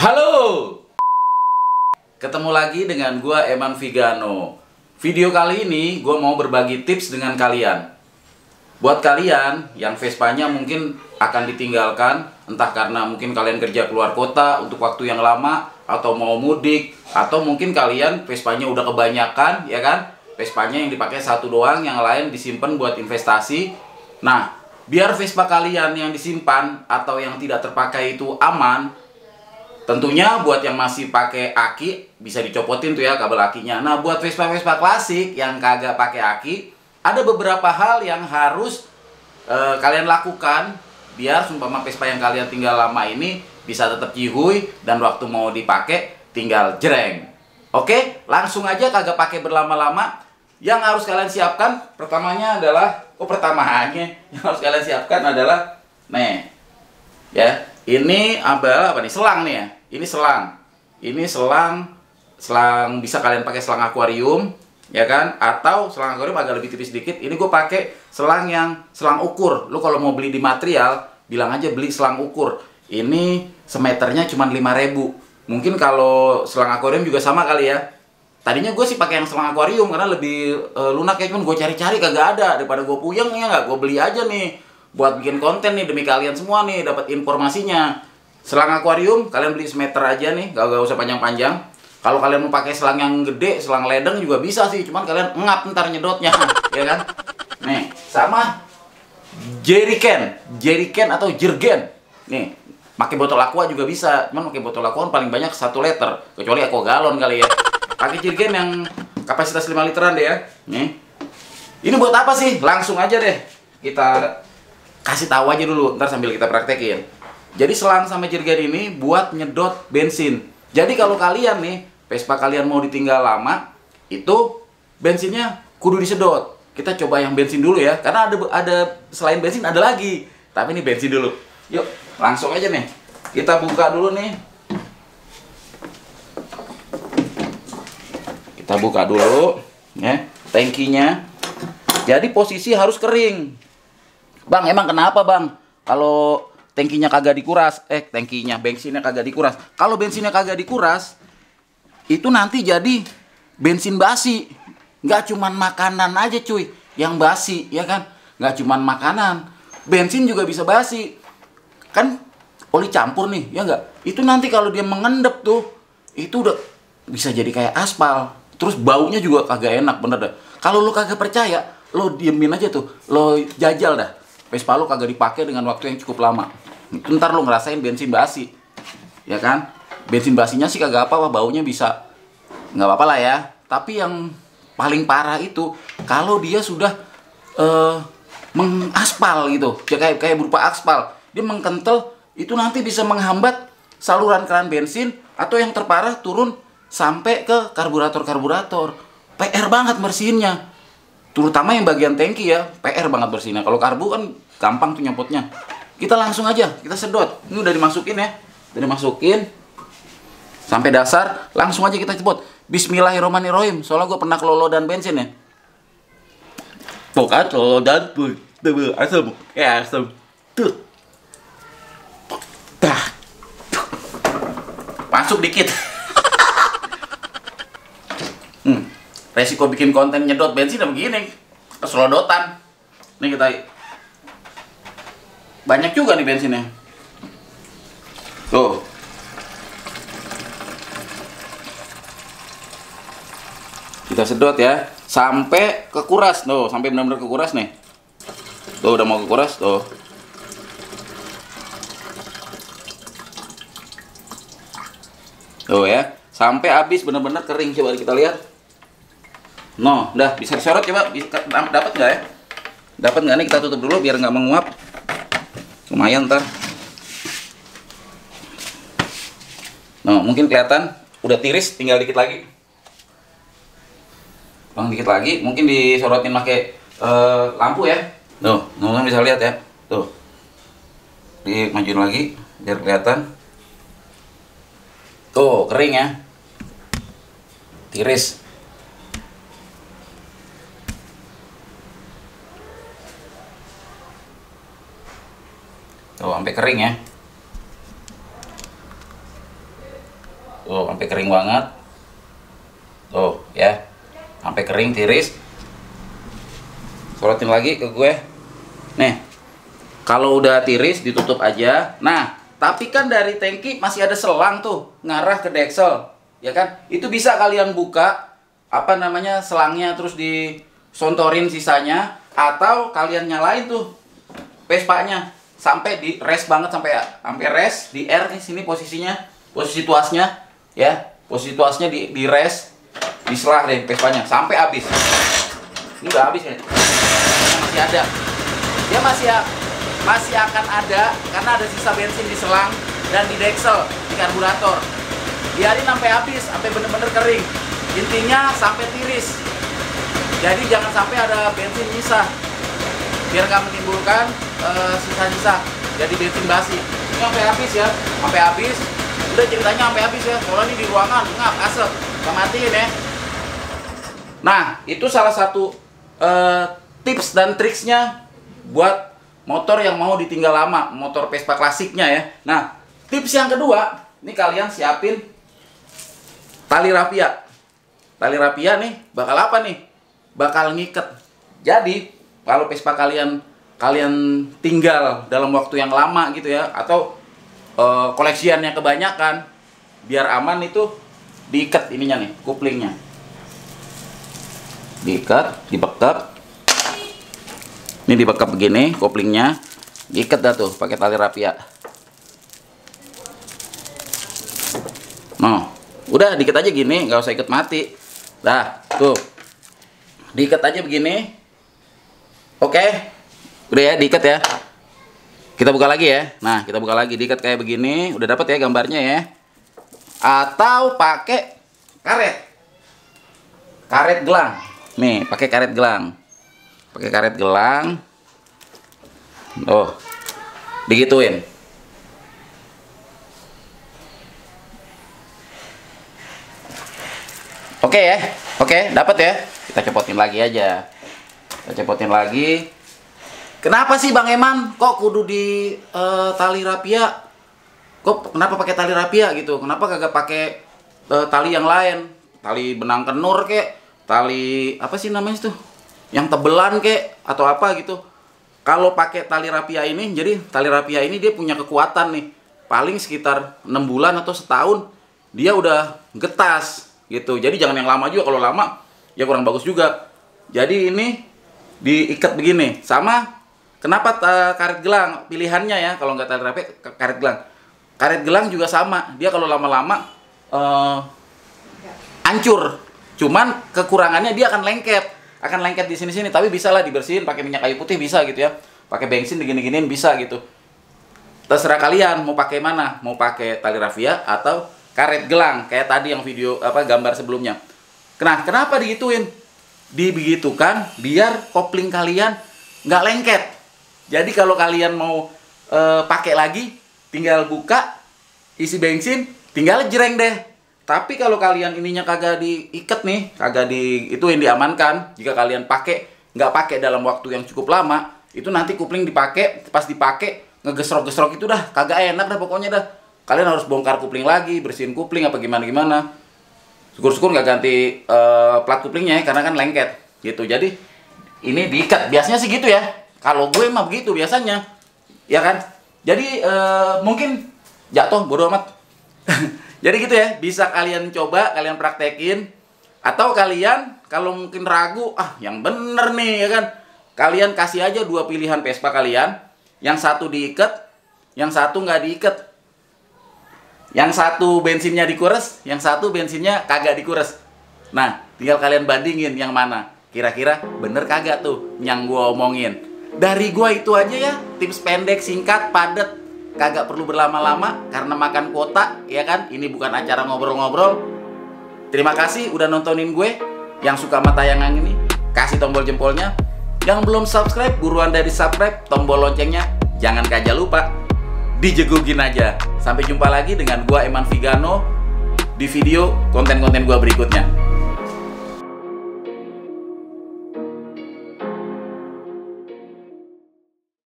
Halo, ketemu lagi dengan gua Eman Vigano. Video kali ini gua mau berbagi tips dengan kalian. Buat kalian yang Vespanya mungkin akan ditinggalkan, entah karena mungkin kalian kerja keluar kota untuk waktu yang lama, atau mau mudik, atau mungkin kalian Vespanya udah kebanyakan, ya kan? Vespanya yang dipakai satu doang, yang lain disimpan buat investasi. Nah, biar Vespa kalian yang disimpan atau yang tidak terpakai itu aman, tentunya buat yang masih pakai aki bisa dicopotin tuh ya kabel akinya. Nah, buat Vespa-Vespa klasik yang kagak pakai aki, ada beberapa hal yang harus kalian lakukan biar sumpama Vespa yang kalian tinggal lama ini bisa tetap cihuy dan waktu mau dipakai tinggal jreng. Oke, langsung aja kagak pakai berlama-lama. Yang harus kalian siapkan pertamanya adalah yang harus kalian siapkan adalah nih. Ya, ini apa nih? Selang nih ya. Ini selang. Ini selang bisa kalian pakai selang akuarium, ya kan? Atau selang akuarium agak lebih tipis sedikit. Ini gue pakai selang ukur. Lu kalau mau beli di material, bilang aja beli selang ukur. Ini semeternya cuma 5.000. Mungkin kalau selang akuarium juga sama kali ya. Tadinya gue sih pakai yang selang akuarium karena lebih lunak ya, cuman gue cari-cari kagak ada. Daripada gue puyeng ya nggak, gue beli aja nih buat bikin konten nih demi kalian semua nih dapat informasinya. Selang akuarium kalian beli semeter aja nih, gak usah panjang-panjang. Kalau kalian mau pakai selang yang gede, selang ledeng juga bisa sih, cuman kalian ngap ntar nyedotnya, ya kan? Nih, sama jerrycan atau jergen. Nih, pakai botol aqua juga bisa, cuman pakai botol aqua paling banyak 1 liter, kecuali aqua galon kali ya. Pakai jergen yang kapasitas 5 literan deh ya. Nih. Ini buat apa sih? Langsung aja deh kita kasih tahu aja dulu, ntar sambil kita praktekin. Jadi selang sama jergen ini buat nyedot bensin. Jadi kalau kalian nih, Vespa kalian mau ditinggal lama, itu bensinnya kudu disedot. Kita coba yang bensin dulu ya, karena ada selain bensin ada lagi. Tapi ini bensin dulu. Yuk, langsung aja nih. Kita buka dulu nih. Kita buka dulu ya, tangkinya. Jadi posisi harus kering. Bang, emang kenapa bang? Kalau tangkinya kagak dikuras, bensinnya kagak dikuras. Kalau bensinnya kagak dikuras, itu nanti jadi bensin basi. Nggak cuman makanan aja cuy yang basi, ya kan? Nggak cuman makanan, bensin juga bisa basi. Kan oli campur nih, ya nggak? Itu nanti kalau dia mengendap tuh, itu udah bisa jadi kayak aspal. Terus baunya juga kagak enak, bener dah. Kalau lo kagak percaya, lo diemin aja tuh, lo jajal dah. Vespa lo kagak dipakai dengan waktu yang cukup lama. Itu ntar lo ngerasain bensin basi, ya kan? Bensin basinya sih kagak apa-apa, baunya bisa nggak apa-apa lah ya. Tapi yang paling parah itu kalau dia sudah mengaspal gitu, ya kayak berupa aspal, dia mengkentel, itu nanti bisa menghambat saluran keran bensin, atau yang terparah turun sampai ke karburator. PR banget bersihinnya. Terutama yang bagian tangki ya, PR banget bersihnya. Kalau karbu kan gampang tuh nyopotnya. Kita langsung aja, kita sedot. Ini udah dimasukin ya. Udah dimasukin sampai dasar, langsung aja kita cepot. Bismillahirrahmanirrahim. Soalnya gue pernah kelolodan bensin ya. Tuh kan, kelolodan tuh. Asem. Ya, asem. Tuh. Dah. Masuk dikit. Resiko bikin konten nyedot bensin udah begini, keselodotan. Nih kita banyak juga nih bensinnya. Tuh. Kita sedot ya sampai kekuras tuh, sampai benar-benar kekuras nih. Tuh udah mau kekuras tuh. Tuh ya, sampai habis benar-benar kering. Coba kita lihat. No, udah bisa disorot coba, dapat nggak ya? Dapat nggak nih? Kita tutup dulu biar nggak menguap. Lumayan ntar. No, mungkin kelihatan udah tiris, tinggal dikit lagi. Bang, dikit lagi, mungkin disorotin pakai lampu ya. Tuh, teman-teman bisa lihat ya. Tuh, dimajuin lagi biar kelihatan. Tuh, kering ya, tiris. Tuh, sampai kering ya. Tuh, sampai kering banget. Tuh, ya. Sampai kering tiris. Sorotin lagi ke gue. Nih. Kalau udah tiris ditutup aja. Nah, tapi kan dari tangki masih ada selang tuh ngarah ke deksel, ya kan? Itu bisa kalian buka apa namanya selangnya terus disontorin sisanya, atau kalian nyalain tuh Vespanya sampai di rest banget, sampai rest di R nih, sini posisinya, posisi tuasnya ya, posisi tuasnya di rest, diselah deh Vespanya sampai habis. Ini udah habis ya, masih ada, dia masih akan ada karena ada sisa bensin di selang dan di deksel, di karburator. Biarin sampai habis, sampai bener-bener kering, intinya sampai tiris. Jadi jangan sampai ada bensin nyisa, biar nggak menimbulkan sisa-sisa jadi bensin basi. Ini sampai habis ya, sampai habis. Udah ceritanya sampai habis ya, soalnya ini di ruangan ngap asap, kita matiin ya. Nah, itu salah satu tips dan triksnya buat motor yang mau ditinggal lama, motor Vespa klasiknya ya. Nah, tips yang kedua, ini kalian siapin tali rapia. Tali rapia nih bakal apa nih? Bakal ngiket. Jadi, kalau Vespa kalian tinggal dalam waktu yang lama gitu ya, atau koleksiannya kebanyakan, biar aman itu diikat ininya nih, kuplingnya. Diikat, dibekap. Ini dibekap begini, koplingnya diikat dah tuh pakai tali rapia. Nah, udah diikat aja gini, nggak usah ikat mati. Dah, tuh diikat aja begini. Oke, udah ya diikat ya. Kita buka lagi ya. Nah, kita buka lagi, diikat kayak begini. Udah dapat ya gambarnya ya. Atau pakai karet gelang. Nih, pakai karet gelang. Pakai karet gelang. Oh, digituin. Oke ya. Oke, dapat ya. Kita cepotin lagi aja. Kita cepotin lagi. Kenapa sih Bang Eman kok kudu di tali rapia? Kok kenapa pakai tali rapia gitu? Kenapa kagak pakai tali yang lain? Tali benang kenur kek, tali apa sih namanya tuh? Yang tebelan kek atau apa gitu. Kalau pakai tali rapia ini, jadi tali rapia ini dia punya kekuatan nih. Paling sekitar 6 bulan atau setahun dia udah getas gitu. Jadi jangan yang lama juga, kalau lama ya kurang bagus juga. Jadi ini diikat begini. Sama kenapa karet gelang pilihannya ya, kalau nggak tali rapia karet gelang. Karet gelang juga sama. Dia kalau lama-lama hancur. Cuman kekurangannya dia akan lengket. Akan lengket di sini-sini, tapi bisa lah dibersihin pakai minyak kayu putih, bisa gitu ya. Pakai bensin digini-giniin bisa gitu. Terserah kalian mau pakai mana, mau pakai tali rapia atau karet gelang kayak tadi yang video apa gambar sebelumnya. Nah, kenapa digituin? Dibegitukan biar kopling kalian nggak lengket. Jadi kalau kalian mau pakai lagi, tinggal buka, isi bensin, tinggal jreng deh. Tapi kalau kalian ininya kagak diikat nih, kagak ituin diamankan, jika kalian nggak pakai dalam waktu yang cukup lama, itu nanti kupling dipakai, pas dipakai ngegesrok-gesrok itu dah kagak enak dah pokoknya dah. Kalian harus bongkar kupling lagi, bersihin kupling apa gimana. Syukur-syukur nggak ganti plat kuplingnya ya, karena kan lengket gitu. Jadi ini diikat, biasanya sih gitu ya. Kalau gue mah begitu biasanya, ya kan. Jadi mungkin jatuh bodo amat. Jadi gitu ya, bisa kalian coba, kalian praktekin. Atau kalian kalau mungkin ragu, yang bener nih ya kan, kalian kasih aja 2 pilihan Vespa kalian. Yang satu diikat, yang satu nggak diikat. Yang satu bensinnya dikuras, yang satu bensinnya kagak dikuras. Nah, tinggal kalian bandingin yang mana. Kira-kira bener kagak tuh yang gua omongin. Dari gua itu aja ya, tips pendek, singkat, padat. Kagak perlu berlama-lama karena makan kuota, ya kan? Ini bukan acara ngobrol-ngobrol. Terima kasih udah nontonin gue. Yang suka sama tayangan ini, kasih tombol jempolnya. Yang belum subscribe, buruan dari subscribe, tombol loncengnya. Jangan kagak lupa, dijegugin aja. Sampai jumpa lagi dengan gue Eman Vigano di video konten-konten gue berikutnya.